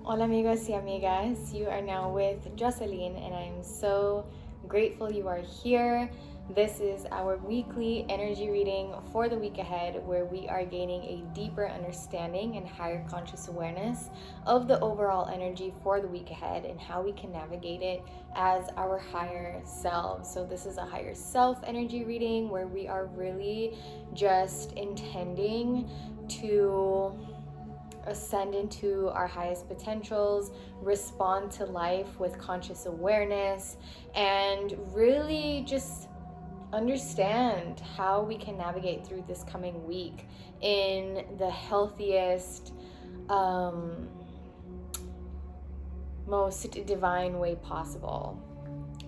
Hola amigos y amigas, you are now with Jocelyn and I'm so grateful you are here. This is our weekly energy reading for the week ahead where we are gaining a deeper understanding and higher conscious awareness of the overall energy for the week ahead and how we can navigate it as our higher selves. So this is a higher self energy reading where we are really just intending to ascend into our highest potentials, respond to life with conscious awareness, and really just understand how we can navigate through this coming week in the healthiest, most divine way possible.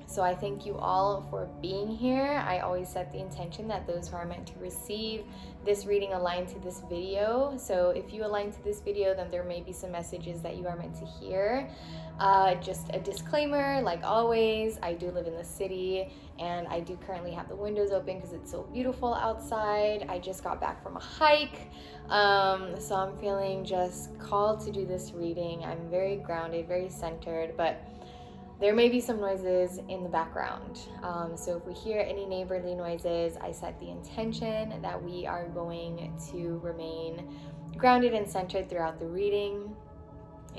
So I thank you all for being here. I always set the intention that those who are meant to receive this reading align to this video. So if you align to this video, then there may be some messages that you are meant to hear. Just a disclaimer, like always, I do live in the city and I do currently have the windows open because it's so beautiful outside. I just got back from a hike. So I'm feeling just called to do this reading. I'm very grounded, very centered, but there may be some noises in the background. So if we hear any neighborly noises, I set the intention that we are going to remain grounded and centered throughout the reading.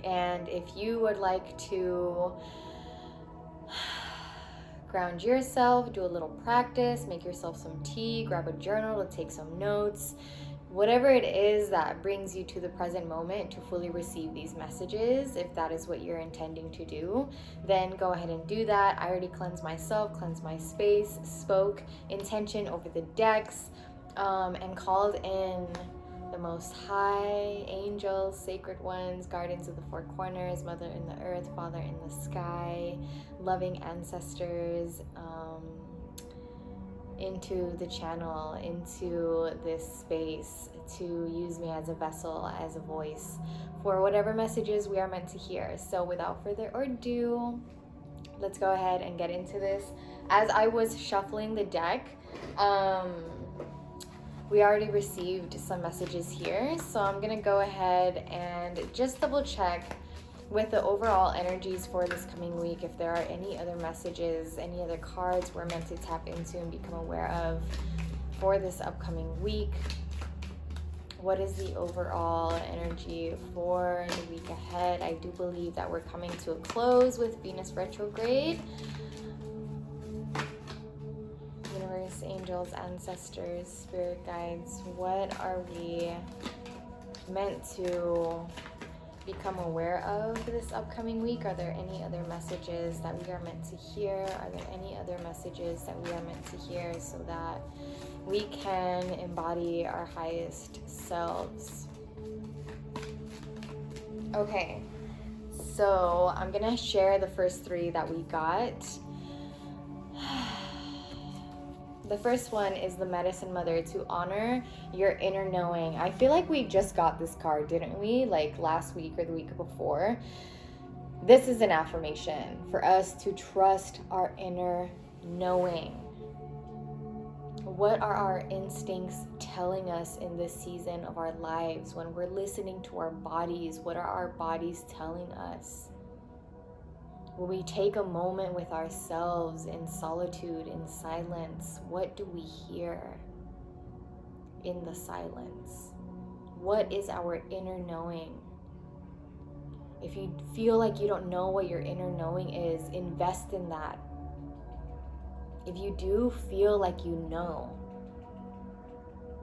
And if you would like to ground yourself, do a little practice, make yourself some tea, grab a journal to take some notes, whatever it is that brings you to the present moment to fully receive these messages, if that is what you're intending to do, then go ahead and do that. I already cleansed myself, cleansed my space, spoke intention over the decks, and called in the most high angels, sacred ones, guardians of the four corners, mother in the earth, father in the sky, loving ancestors, into the channel, into this space to use me as a vessel, as a voice for whatever messages we are meant to hear. So without further ado, let's go ahead and get into this. As I was shuffling the deck, we already received some messages here, so I'm gonna go ahead and just double check with the overall energies for this coming week if there are any other messages, any other cards we're meant to tap into and become aware of for this upcoming week. What is the overall energy for the week ahead? I do believe that we're coming to a close with Venus retrograde. Universe, angels, ancestors, spirit guides, what are we meant to become aware of this upcoming week? Are there any other messages that we are meant to hear? Are there any other messages that we are meant to hear so that we can embody our highest selves? Okay, so I'm gonna share the first three that we got. The first one is the Medicine Mother, to honor your inner knowing. I feel like we just got this card, didn't we? Like last week or the week before. This is an affirmation for us to trust our inner knowing. What are our instincts telling us in this season of our lives? When we're listening to our bodies, what are our bodies telling us? When we take a moment with ourselves in solitude, in silence, what do we hear in the silence? What is our inner knowing? If you feel like you don't know what your inner knowing is, invest in that. If you do feel like you know,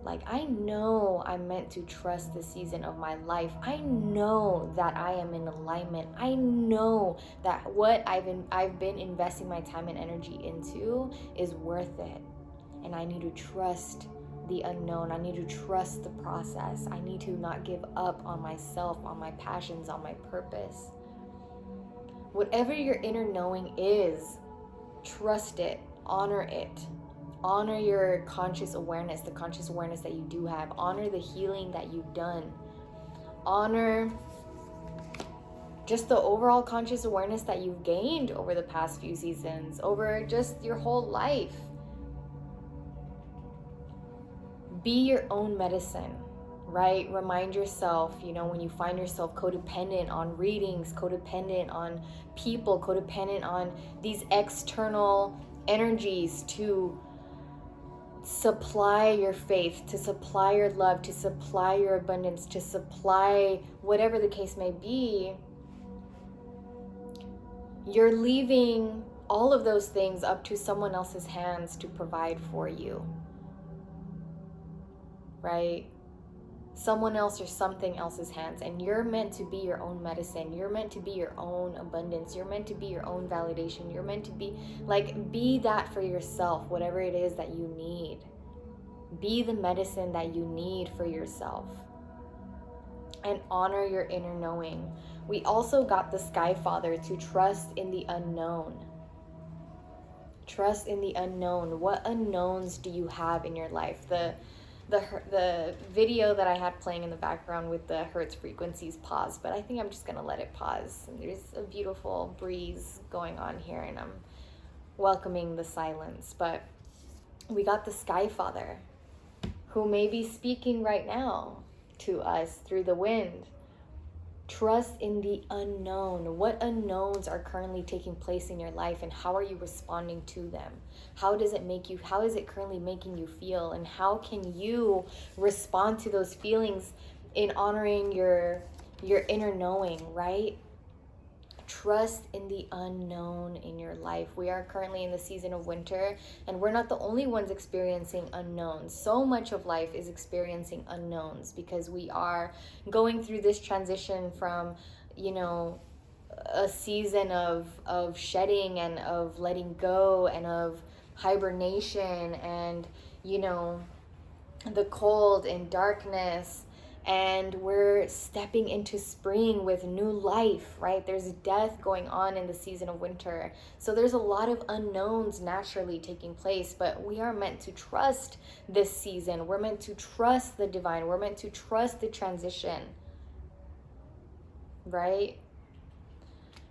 like I know I'm meant to trust the season of my life. I know that I am in alignment. I know that what I've been investing my time and energy into is worth it. And I need to trust the unknown. I need to trust the process. I need to not give up on myself, on my passions, on my purpose. Whatever your inner knowing is, trust it, honor it. Honor your conscious awareness, the conscious awareness that you do have. Honor the healing that you've done. Honor just the overall conscious awareness that you've gained over the past few seasons, over just your whole life. Be your own medicine. right? Remind yourself, when you find yourself codependent on readings, codependent on people, codependent on these external energies to supply your faith, to supply your love, to supply your abundance, to supply whatever the case may be, you're leaving all of those things up to someone else's hands to provide for you, right? Someone else or something else's hands. And you're meant to be your own medicine. You're meant to be your own abundance. You're meant to be your own validation. You're meant to be that for yourself, whatever it is that you need. Be the medicine that you need for yourself. And honor your inner knowing. We also got the Sky Father to trust in the unknown. Trust in the unknown. What unknowns do you have in your life? The video that I had playing in the background with the Hertz frequencies paused, but I think I'm just going to let it pause. And there's a beautiful breeze going on here, and I'm welcoming the silence. But we got the Sky Father, who may be speaking right now to us through the wind. Trust in the unknown. What unknowns are currently taking place in your life, and how are you responding to them? How is it currently making you feel, and how can you respond to those feelings in honoring your inner knowing, right? Trust in the unknown in your life. We are currently in the season of winter, and we're not the only ones experiencing unknowns. So much of life is experiencing unknowns because we are going through this transition from, a season of shedding and of letting go and of hibernation and, the cold and darkness. And we're stepping into spring with new life, right? There's death going on in the season of winter. So there's a lot of unknowns naturally taking place, but we are meant to trust this season. We're meant to trust the divine. We're meant to trust the transition, right?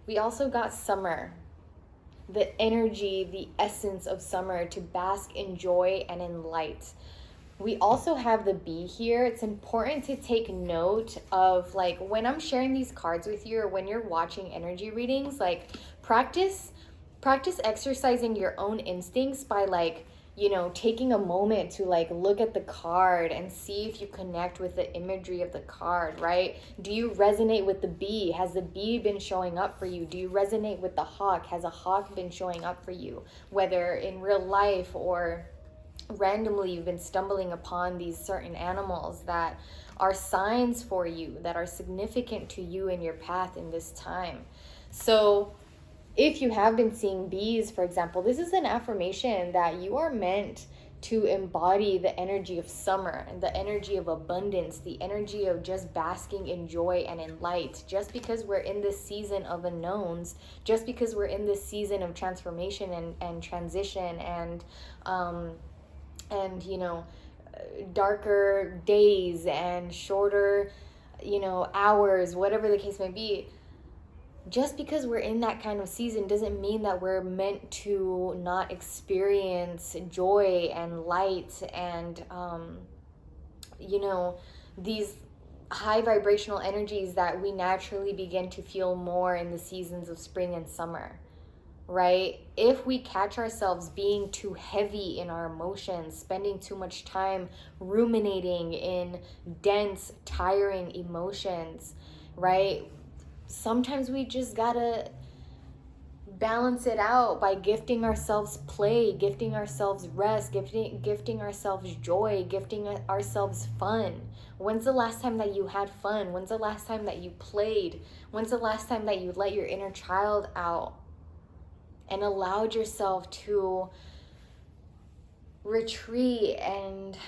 We also got summer, the energy, the essence of summer, to bask in joy and in light. We also have the bee here. It's important to take note of, when I'm sharing these cards with you, or when you're watching energy readings, practice exercising your own instincts by taking a moment to look at the card and see if you connect with the imagery of the card, right? Do you resonate with the bee? Has the bee been showing up for you? Do you resonate with the hawk? Has a hawk been showing up for you? Whether in real life or randomly you've been stumbling upon these certain animals that are signs for you, that are significant to you in your path in this time. So if you have been seeing bees, for example, this is an affirmation that you are meant to embody the energy of summer and the energy of abundance, the energy of just basking in joy and in light. Just because we're in this season of unknowns, just because we're in this season of transformation and transition and darker days and shorter, hours, whatever the case may be, just because we're in that kind of season doesn't mean that we're meant to not experience joy and light and, these high vibrational energies that we naturally begin to feel more in the seasons of spring and summer. Right? If we catch ourselves being too heavy in our emotions, spending too much time ruminating in dense, tiring emotions, right? Sometimes we just gotta balance it out by gifting ourselves play, gifting ourselves rest, gifting ourselves joy, gifting ourselves fun. When's the last time that you had fun? When's the last time that you played? When's the last time that you let your inner child out and allowed yourself to retreat and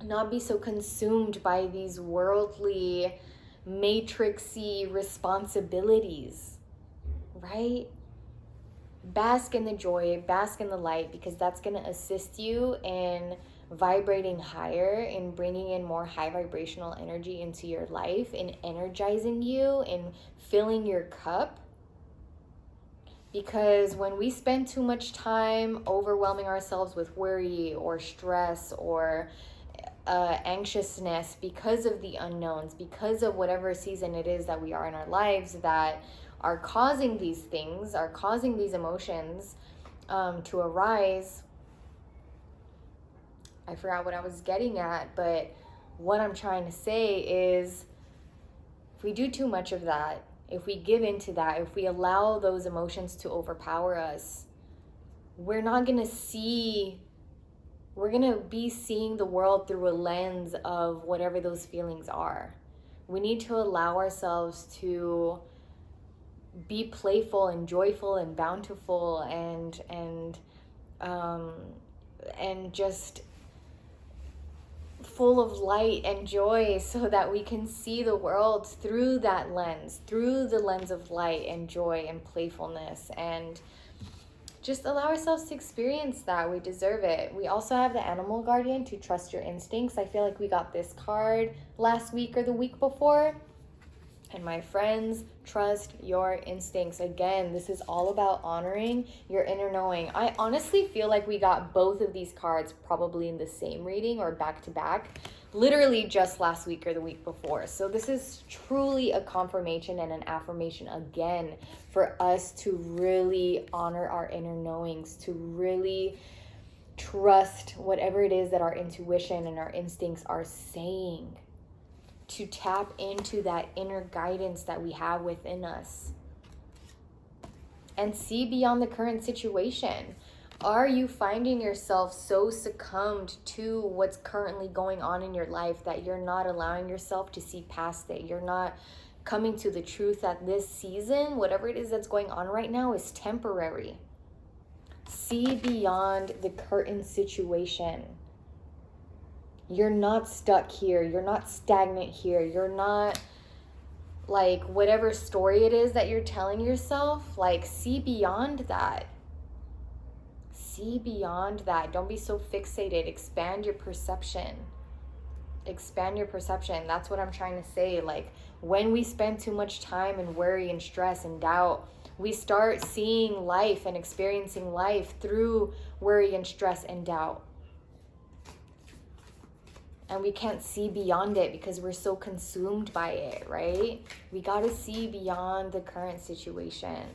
not be so consumed by these worldly, matrixy responsibilities, right? Bask in the joy, bask in the light, because that's going to assist you in vibrating higher, in bringing in more high vibrational energy into your life, in energizing you, in filling your cup. Because when we spend too much time overwhelming ourselves with worry or stress or anxiousness because of the unknowns, because of whatever season it is that we are in our lives that are causing these things, are causing these emotions to arise. I forgot what I was getting at, but what I'm trying to say is if we do too much of that, if we give into that, if we allow those emotions to overpower us, we're going to be seeing the world through a lens of whatever those feelings are. We need to allow ourselves to be playful and joyful and bountiful and just full of light and joy, so that we can see the world through that lens, through the lens of light and joy and playfulness, and just allow ourselves to experience that. We deserve it. We also have the animal guardian, to trust your instincts. I feel like we got this card last week or the week before. And my friends, trust your instincts. Again, this is all about honoring your inner knowing. I honestly feel like we got both of these cards probably in the same reading or back to back, literally just last week or the week before. So this is truly a confirmation and an affirmation again for us to really honor our inner knowings, to really trust whatever it is that our intuition and our instincts are saying, to tap into that inner guidance that we have within us and see beyond the current situation. Are you finding yourself so succumbed to what's currently going on in your life that you're not allowing yourself to see past it? You're not coming to the truth that this season, whatever it is that's going on right now, is temporary. See beyond the current situation. You're not stuck here. You're not stagnant here. You're not like whatever story it is that you're telling yourself, like see beyond that. See beyond that. Don't be so fixated. Expand your perception. Expand your perception. That's what I'm trying to say. Like when we spend too much time in worry and stress and doubt, we start seeing life and experiencing life through worry and stress and doubt. And we can't see beyond it because we're so consumed by it, right? We got to see beyond the current situation.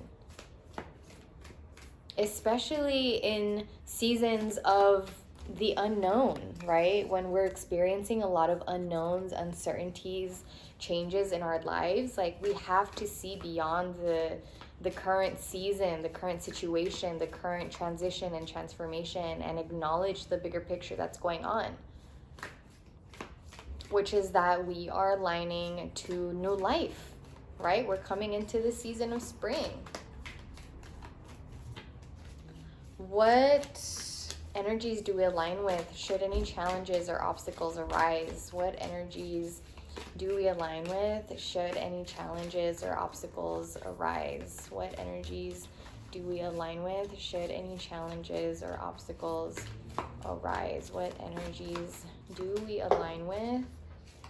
Especially in seasons of the unknown, right? When we're experiencing a lot of unknowns, uncertainties, changes in our lives, like we have to see beyond the current season, the current situation, the current transition and transformation, and acknowledge the bigger picture that's going on. Which is that we are aligning to new life, right? We're coming into the season of spring. What energies do we align with? Should any challenges or obstacles arise? What energies do we align with? Should any challenges or obstacles arise? What energies do we align with? Should any challenges or obstacles arise? What energies do we align with?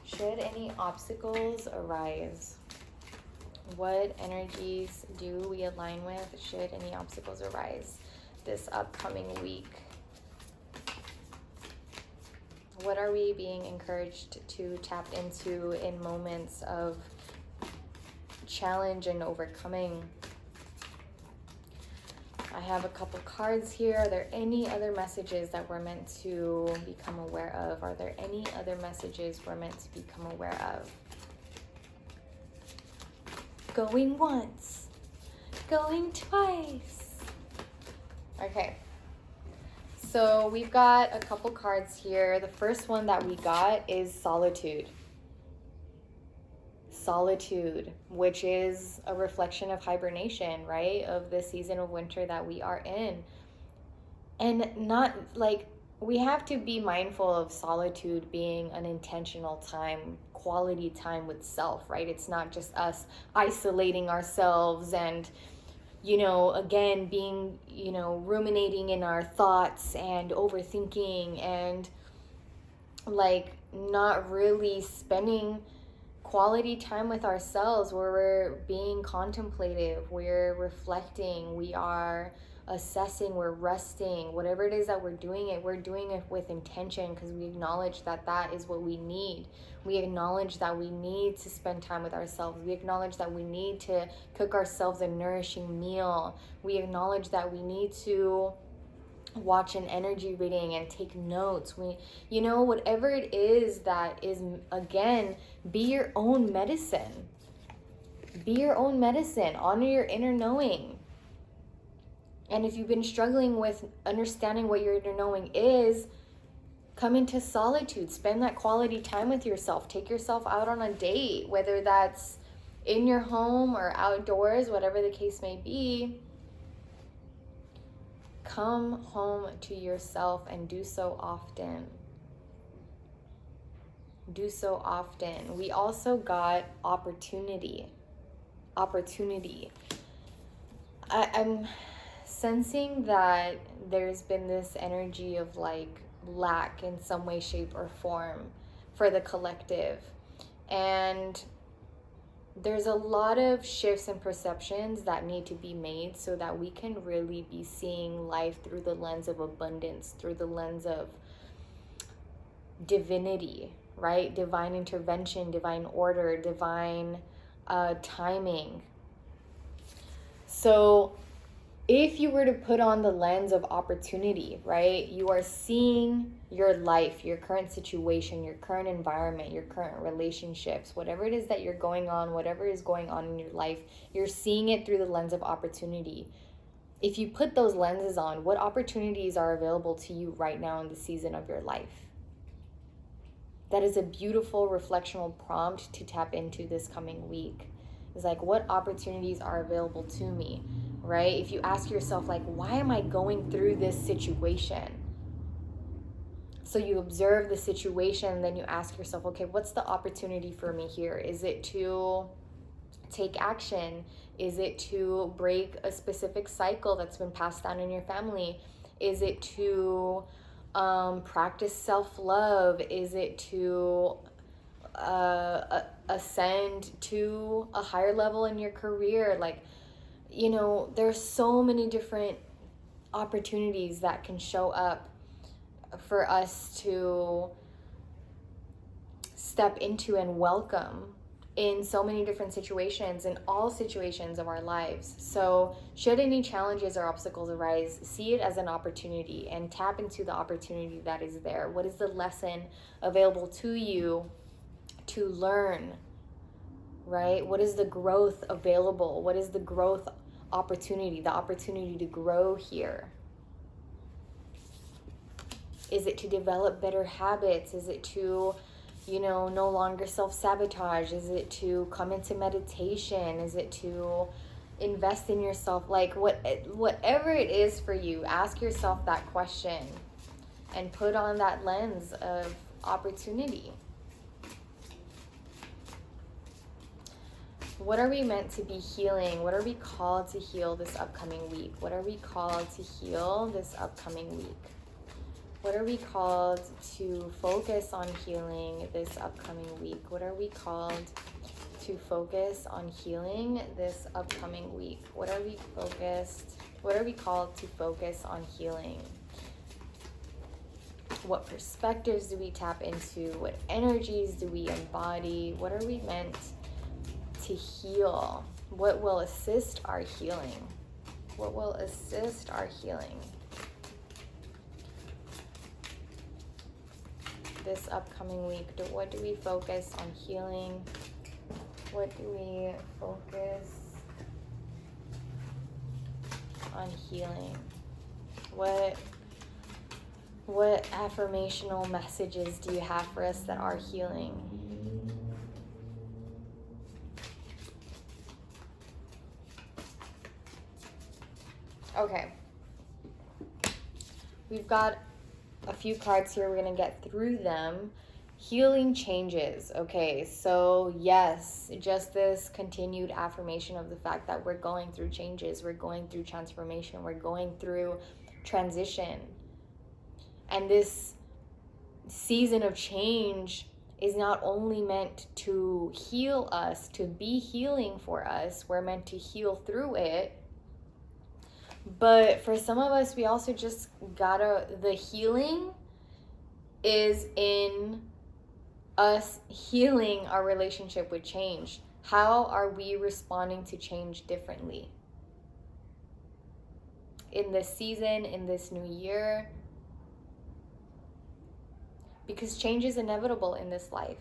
Should any obstacles arise? What energies do we align with? Should any obstacles arise this upcoming week? What are we being encouraged to tap into in moments of challenge and overcoming? I have a couple cards here. Are there any other messages that we're meant to become aware of? Are there any other messages we're meant to become aware of? Going once, going twice. Okay, so we've got a couple cards here. The first one that we got is solitude. Solitude, which is a reflection of hibernation, right? Of the season of winter that we are in. And not like, we have to be mindful of solitude being an intentional time, quality time with self, right? It's not just us isolating ourselves and, you know, again, being, you know, ruminating in our thoughts and overthinking and like not really spending quality time with ourselves where we're being contemplative, we're reflecting, we are assessing, we're resting. Whatever it is that we're doing it with intention, because we acknowledge that that is what we need. We acknowledge that we need to spend time with ourselves. We acknowledge that we need to cook ourselves a nourishing meal. We acknowledge that we need to watch an energy reading and take notes. Whatever it is that is, again, be your own medicine. Be your own medicine. Honor your inner knowing. And if you've been struggling with understanding what your inner knowing is, come into solitude. Spend that quality time with yourself. Take yourself out on a date, whether that's in your home or outdoors, whatever the case may be. Come home to yourself and do so often. Do so often. We also got opportunity. I'm sensing that there's been this energy of like lack in some way, shape, or form for the collective. And there's a lot of shifts and perceptions that need to be made so that we can really be seeing life through the lens of abundance, through the lens of divinity, right? Divine intervention, divine order, divine timing. So if you were to put on the lens of opportunity, right, you are seeing your life, your current situation, your current environment, your current relationships, whatever it is that you're going on, whatever is going on in your life, you're seeing it through the lens of opportunity. If you put those lenses on, what opportunities are available to you right now in the season of your life? That is a beautiful reflectional prompt to tap into this coming week. It's like, what opportunities are available to me, right? If you ask yourself, like, why am I going through this situation? So you observe the situation, and then you ask yourself, okay, what's the opportunity for me here? Is it to take action? Is it to break a specific cycle that's been passed down in your family? Is it to practice self-love? Is it to ascend to a higher level in your career? Like, there's so many different opportunities that can show up for us to step into and welcome in so many different situations, in all situations of our lives. So should any challenges or obstacles arise, see it as an opportunity and tap into the opportunity that is there. What is the lesson available to you to learn, right? What is the growth available? What is the growth opportunity, the opportunity to grow here? Is it to develop better habits? Is it to, no longer self-sabotage? Is it to come into meditation? Is it to invest in yourself? Like, whatever it is for you, ask yourself that question and put on that lens of opportunity. What are we meant to be healing? What are we called to heal this upcoming week? What are we called to heal this upcoming week? What are we called to focus on healing this upcoming week? What are we called to focus on healing this upcoming week? What are we called to focus on healing? What perspectives do we tap into? What energies do we embody? What are we meant to heal? What will assist our healing? What will assist our healing this upcoming week? What do we focus on healing? What do we focus on healing? What affirmational messages do you have for us that are healing? Okay. We've got a few cards here. We're going to get through them. Healing changes. Okay, so yes, just this continued affirmation of the fact that we're going through changes. We're going through transformation. We're going through transition. And this season of change is not only meant to heal us, to be healing for us. We're meant to heal through it. But for some of us, we also just gotta, the healing is in us healing our relationship with change. How are we responding to change differently? In this season, in this new year, because change is inevitable in this life.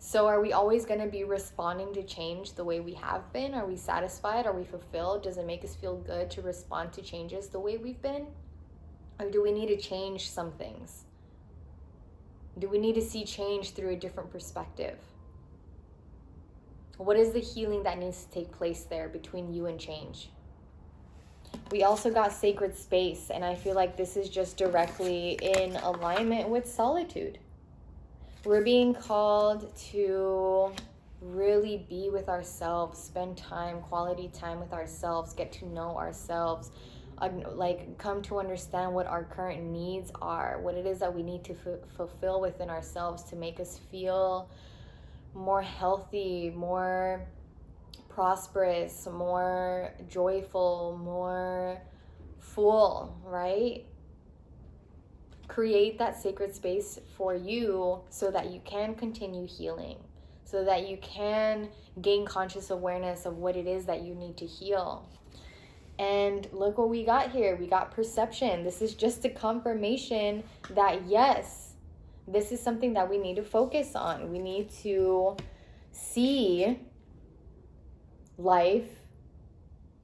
So are we always going to be responding to change the way we have been? Are we satisfied? Are we fulfilled? Does it make us feel good to respond to changes the way we've been? Or do we need to change some things? Do we need to see change through a different perspective? What is the healing that needs to take place there between you and change? We also got sacred space, and I feel like this is just directly in alignment with solitude. We're being called to really be with ourselves, spend time, quality time with ourselves, get to know ourselves, like come to understand what our current needs are, what it is that we need to fulfill within ourselves to make us feel more healthy, more prosperous, more joyful, more full, right? Create that sacred space for you so that you can continue healing, so that you can gain conscious awareness of what it is that you need to heal. And look what we got here. We got perception. This is just a confirmation that yes, this is something that we need to focus on. We need to see life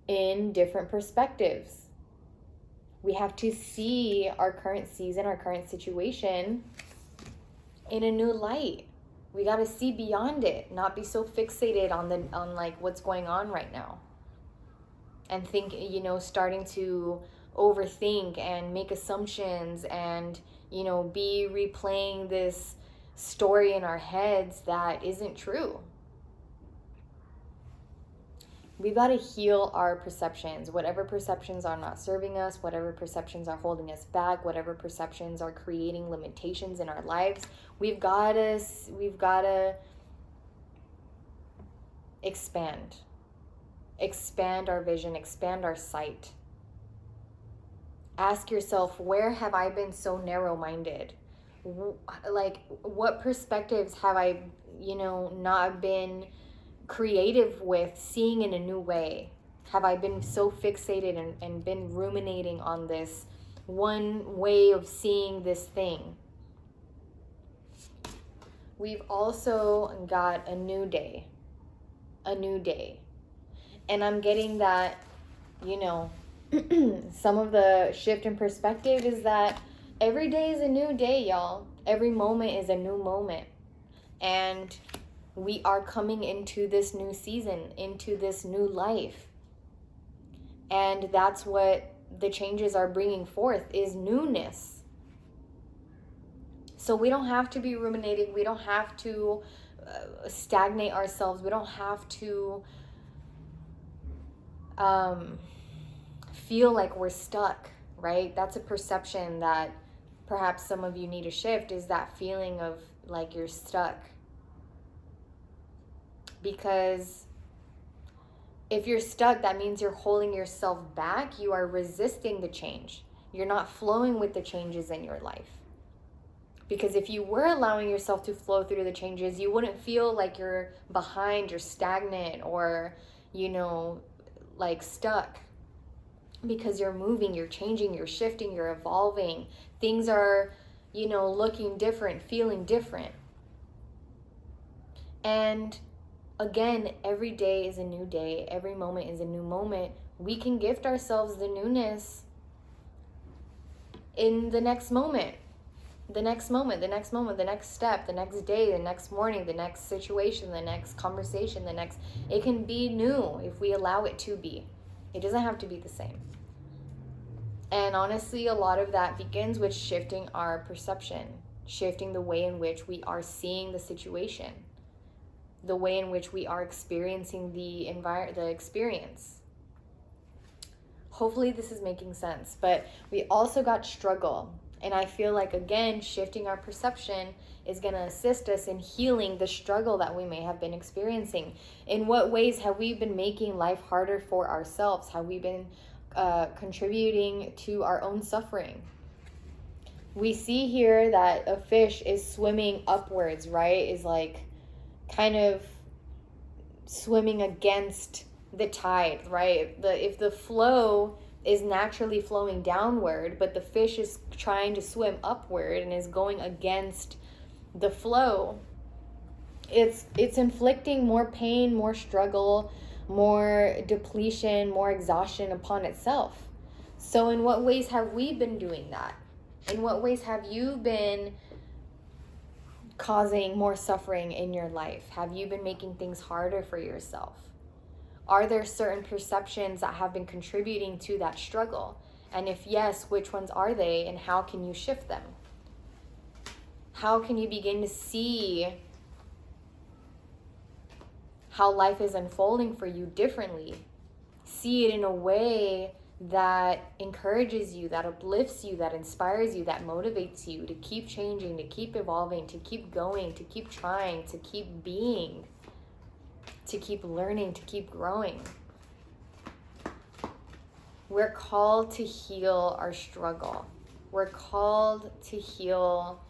in different perspectives. We have to see our current season, our current situation in a new light. We got to see beyond it, not be so fixated on like what's going on right now. And think, starting to overthink and make assumptions and, be replaying this story in our heads that isn't true. We've got to heal our perceptions, whatever perceptions are not serving us, whatever perceptions are holding us back, whatever perceptions are creating limitations in our lives. We've got to expand our vision, expand our sight. Ask yourself, where have I been so narrow-minded? Like, what perspectives have I, not been creative with seeing in a new way? Have I been so fixated and been ruminating on this one way of seeing this thing? We've also got a new day. And I'm getting that, some of the shift in perspective is that every day is a new day, y'all. Every moment is a new moment. And we are coming into this new season, into this new life. And that's what the changes are bringing forth, is newness. So we don't have to be ruminating. We don't have to stagnate ourselves. We don't have to feel like we're stuck, right? That's a perception that perhaps some of you need to shift, is that feeling of like you're stuck. Because if you're stuck, that means you're holding yourself back. You are resisting the change. You're not flowing with the changes in your life. Because if you were allowing yourself to flow through the changes, you wouldn't feel like you're behind, you're stagnant, or, like stuck. Because you're moving, you're changing, you're shifting, you're evolving. Things are, looking different, feeling different. And again, every day is a new day. Every moment is a new moment. We can gift ourselves the newness in the next moment. The next moment, the next step, the next day, the next morning, the next situation, the next conversation, it can be new if we allow it to be. It doesn't have to be the same. And honestly, a lot of that begins with shifting our perception, shifting the way in which we are seeing the situation, the way in which we are experiencing the experience. Hopefully this is making sense. But we also got struggle. And I feel like, again, shifting our perception is going to assist us in healing the struggle that we may have been experiencing. In what ways have we been making life harder for ourselves? Have we been contributing to our own suffering. We see here that a fish is swimming upwards, right? Is like kind of swimming against the tide, right? If the flow is naturally flowing downward, but the fish is trying to swim upward and is going against the flow, it's inflicting more pain, more struggle, more depletion, more exhaustion upon itself. So in what ways have we been doing that? In what ways have you been causing more suffering in your life? Have you been making things harder for yourself? Are there certain perceptions that have been contributing to that struggle? And if yes, which ones are they, and how can you shift them? How can you begin to see how life is unfolding for you differently? See it in a way that encourages you, that uplifts you, that inspires you, that motivates you to keep changing, to keep evolving, to keep going, to keep trying, to keep being, to keep learning, to keep growing. We're called to heal our struggle. We're called to heal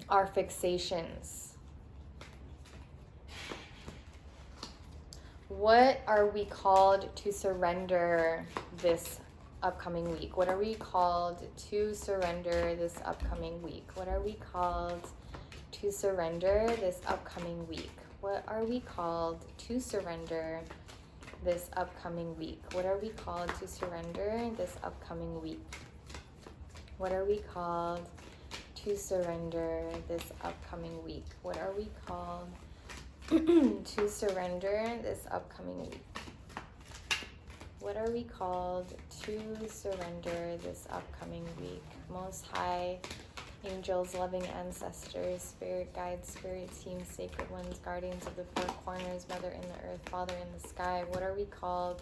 our fixations. What are we called to surrender this upcoming week? What are we called to surrender this upcoming week? What are we called to surrender this upcoming week? What are we called to surrender this upcoming week? What are we called to surrender this upcoming week? What are we called to surrender this upcoming week? What are we called to surrender this upcoming week? What are we called to surrender this upcoming week? Most High, angels, loving ancestors, spirit guides, spirit teams, sacred ones, guardians of the four corners, Mother in the earth, Father in the sky, what are we called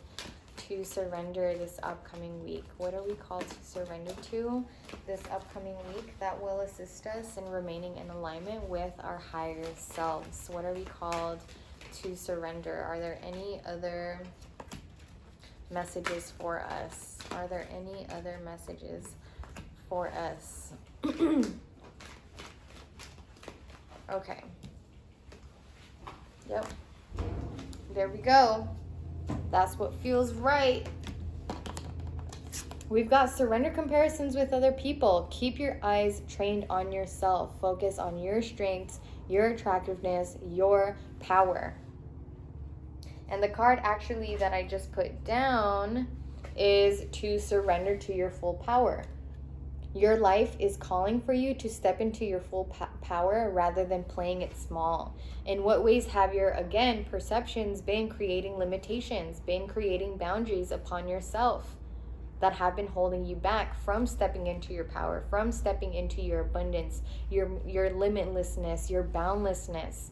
to surrender this upcoming week? What are we called to surrender to this upcoming week that will assist us in remaining in alignment with our higher selves? What are we called to surrender? Are there any other messages for us? Are there any other messages for us? Okay. Yep. There we go. That's what feels right. We've got surrender comparisons with other people. Keep your eyes trained on yourself. Focus on your strengths, your attractiveness, your power. And the card actually that I just put down is to surrender to your full power. Your life is calling for you to step into your full power rather than playing it small. In what ways have your, again, perceptions been creating limitations, been creating boundaries upon yourself that have been holding you back from stepping into your power, from stepping into your abundance, your limitlessness, your boundlessness?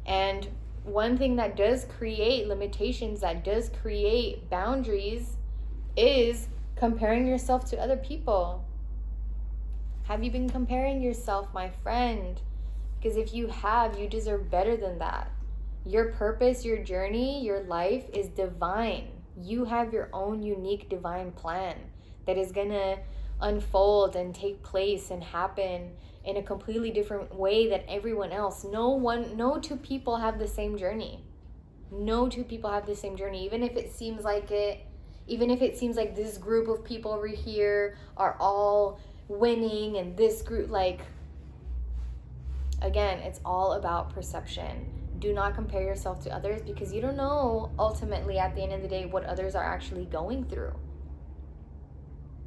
And one thing that does create limitations, that does create boundaries, is comparing yourself to other people. Have you been comparing yourself, my friend? Because if you have, you deserve better than that. Your purpose, your journey, your life is divine. You have your own unique divine plan that is going to unfold and take place and happen in a completely different way than everyone else. No two people have the same journey. No two people have the same journey. Even if it seems like this group of people over here are all winning and this group, like, again, it's all about perception. Do not compare yourself to others, because you don't know ultimately at the end of the day what others are actually going through.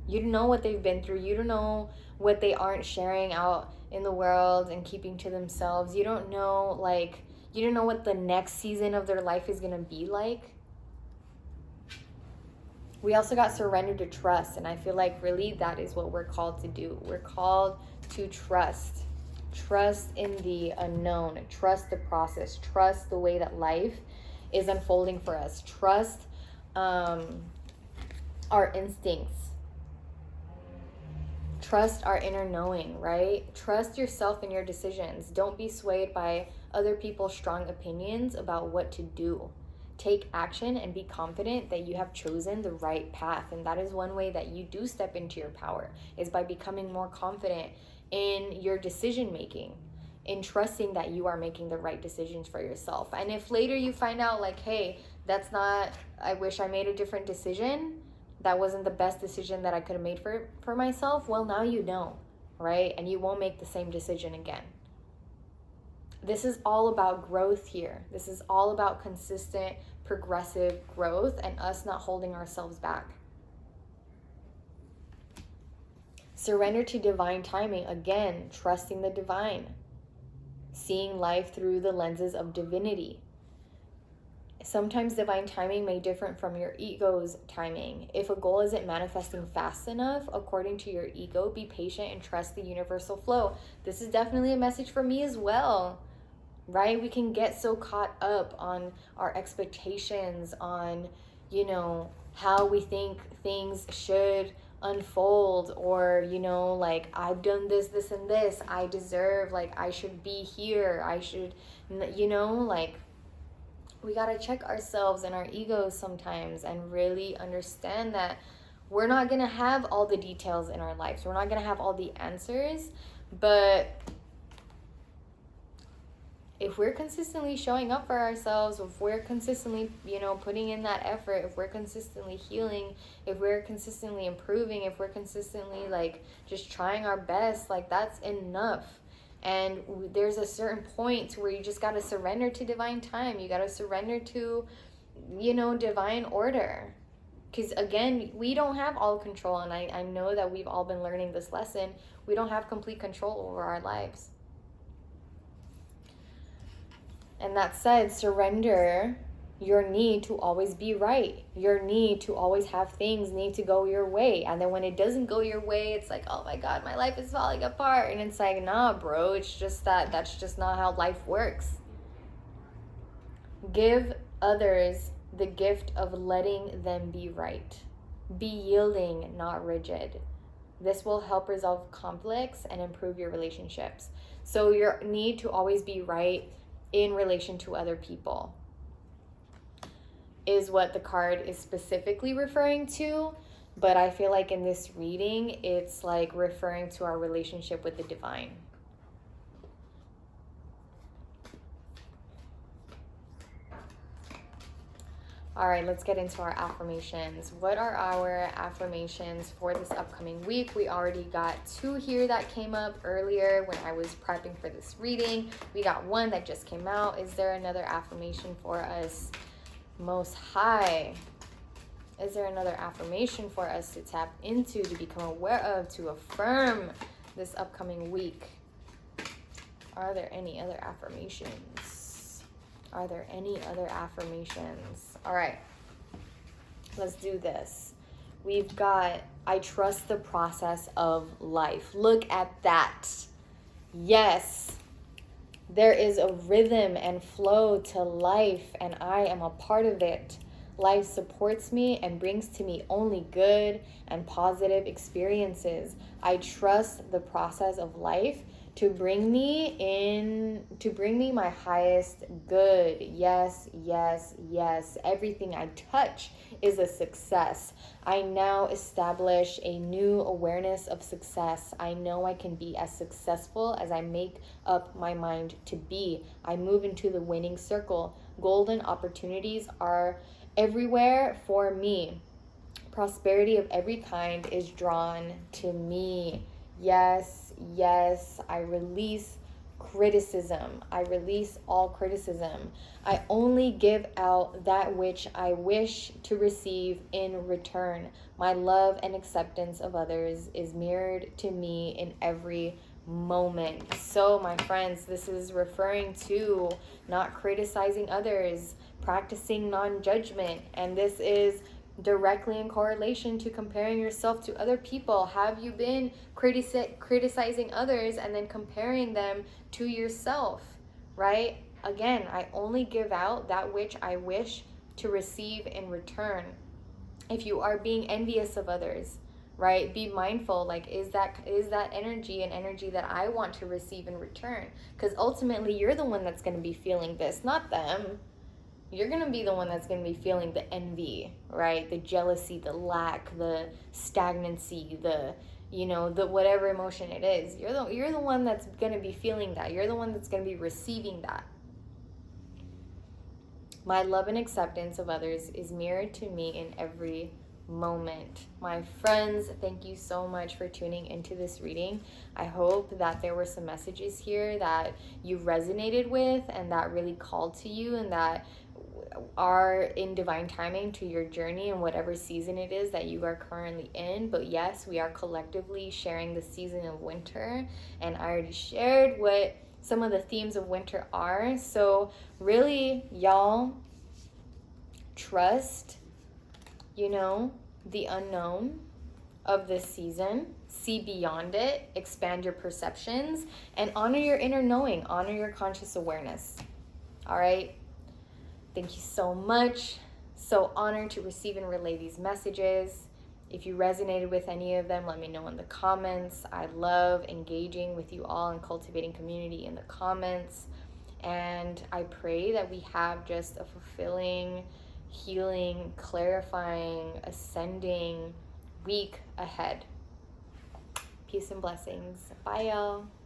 You don't know what they've been through. You don't know what they aren't sharing out in the world and keeping to themselves. You don't know what the next season of their life is going to be like. We also got surrender to trust, and I feel like really that is what we're called to do. We're called to trust. Trust in the unknown. Trust the process. Trust the way that life is unfolding for us. Trust our instincts. Trust our inner knowing, right? Trust yourself and your decisions. Don't be swayed by other people's strong opinions about what to do. take action and be confident that you have chosen the right path. And that is one way that you do step into your power, is by becoming more confident in your decision making, in trusting that you are making the right decisions for yourself. And if later you find out like, hey, that's not, I wish I made a different decision, that wasn't the best decision that I could have made for myself, well, now you know, right? And you won't make the same decision again. This is all about growth here. This is all about consistent, progressive growth and us not holding ourselves back. Surrender to divine timing. Again, trusting the divine. Seeing life through the lenses of divinity. Sometimes divine timing may differ from your ego's timing. If a goal isn't manifesting fast enough, according to your ego, be patient and trust the universal flow. This is definitely a message for me as well, right? We can get so caught up on our expectations, on, you know, how we think things should unfold, or, you know, like, I've done this, this, and this. I deserve, like, I should be here. I should, you know, like, we got to check ourselves and our egos sometimes and really understand that we're not going to have all the details in our lives. We're not going to have all the answers, but if we're consistently showing up for ourselves, if we're consistently, you know, putting in that effort, if we're consistently healing, if we're consistently improving, if we're consistently like just trying our best, like that's enough. And there's a certain point where you just got to surrender to divine time. You got to surrender to, you know, divine order. Because again, we don't have all control. And I know that we've all been learning this lesson. We don't have complete control over our lives. And that said, surrender your need to always be right. Your need to always have things need to go your way. And then when it doesn't go your way, it's like, oh my God, my life is falling apart. And it's like, nah, bro, it's just that's just not how life works. Give others the gift of letting them be right. Be yielding, not rigid. This will help resolve conflicts and improve your relationships. So your need to always be right in relation to other people is what the card is specifically referring to, but I feel like in this reading, it's like referring to our relationship with the divine. All right, let's get into our affirmations. What are our affirmations for this upcoming week? We already got 2 here that came up earlier when I was prepping for this reading. We got 1 that just came out. Is there another affirmation for us? Most High, is there another affirmation for us to tap into, to become aware of, to affirm this upcoming week? Are there any other affirmations? Are there any other affirmations? All right, let's do this. We've got, I trust the process of life. Look at that. Yes. There is a rhythm and flow to life, and I am a part of it. Life supports me and brings to me only good and positive experiences. I trust the process of life to bring me my highest good. Yes, yes, yes. Everything I touch is a success. I now establish a new awareness of success. I know I can be as successful as I make up my mind to be. I move into the winning circle. Golden opportunities are everywhere for me. Prosperity of every kind is drawn to me. Yes, yes, I release criticism. I release all criticism. I only give out that which I wish to receive in return. My love and acceptance of others is mirrored to me in every moment. So, my friends, this is referring to not criticizing others, practicing non-judgment, and this is directly in correlation to comparing yourself to other people. Have you been criticizing others and then comparing them to yourself, right? Again, I only give out that which I wish to receive in return. If you are being envious of others, right, be mindful, like, is that energy an energy that I want to receive in return? Because ultimately you're the one that's going to be feeling this, not them. you're going to be the one that's going to be feeling the envy, right? The jealousy, the lack, the stagnancy, the, the whatever emotion it is. You're the one that's going to be feeling that. You're the one that's going to be receiving that. My love and acceptance of others is mirrored to me in every moment. My friends, thank you so much for tuning into this reading. I hope that there were some messages here that you resonated with and that really called to you and that are in divine timing to your journey and whatever season it is that you are currently in. But yes, we are collectively sharing the season of winter, and I already shared what some of the themes of winter are. So really, y'all, trust, the unknown of this season. See beyond it, expand your perceptions, and honor your inner knowing, honor your conscious awareness. All right? Thank you so much. So honored to receive and relay these messages. If you resonated with any of them, let me know in the comments. I love engaging with you all and cultivating community in the comments. And I pray that we have just a fulfilling, healing, clarifying, ascending week ahead. Peace and blessings. Bye, y'all.